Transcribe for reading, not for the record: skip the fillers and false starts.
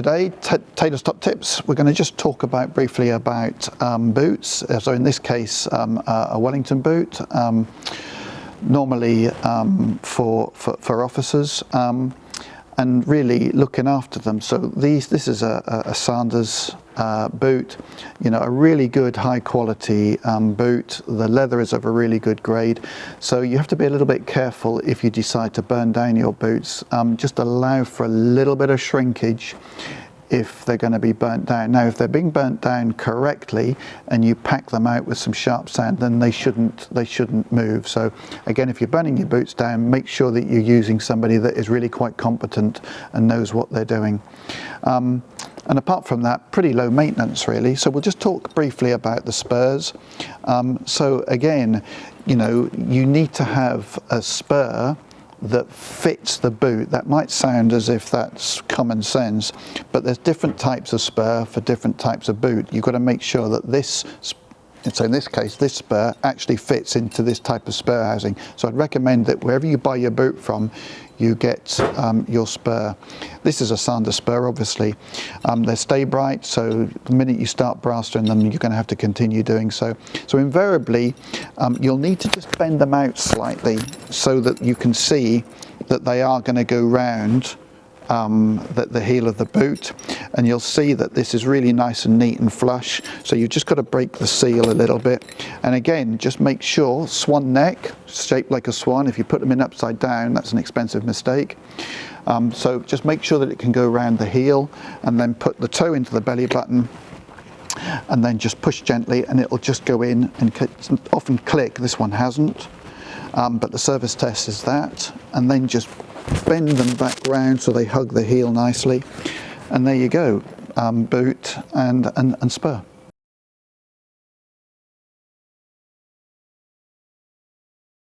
today, Tailors Top Tips, we're going to just talk briefly about boots. So in this case, a Wellington boot, normally for officers, and really looking after them. So this is a Sanders boot, you know, a really good high quality boot. The leather is of a really good grade, so you have to be a little bit careful if you decide to burn down your boots. Just allow for a little bit of shrinkage if they're going to be burnt down. Now, if they're being burnt down correctly and you pack them out with some sharp sand, then they shouldn't move. So again, if you're burning your boots down, make sure that you're using somebody that is really quite competent and knows what they're doing. And apart from that, pretty low maintenance really. So we'll just talk briefly about the spurs. So again, you know, you need to have a spur that fits the boot. That might sound as if that's common sense, but there's different types of spur for different types of boot. You've got to make sure that this, so in this case, this spur actually fits into this type of spur housing. So I'd recommend that wherever you buy your boot from, you get your spur. This is a Sanders spur, obviously. They stay bright, so the minute you start brastering them, you're going to have to continue doing so. So invariably, you'll need to just bend them out slightly so that you can see that they are going to go round the heel of the boot, and you'll see that this is really nice and neat and flush. So you've just got to break the seal a little bit, and again, just make sure swan neck, shaped like a swan. If you put them in upside down, that's an expensive mistake. So just make sure that it can go around the heel, and then put the toe into the belly button, and then just push gently, and it'll just go in and often click. This one hasn't, but the service test is that. And then just bend them back round so they hug the heel nicely, and there you go, boot and spur.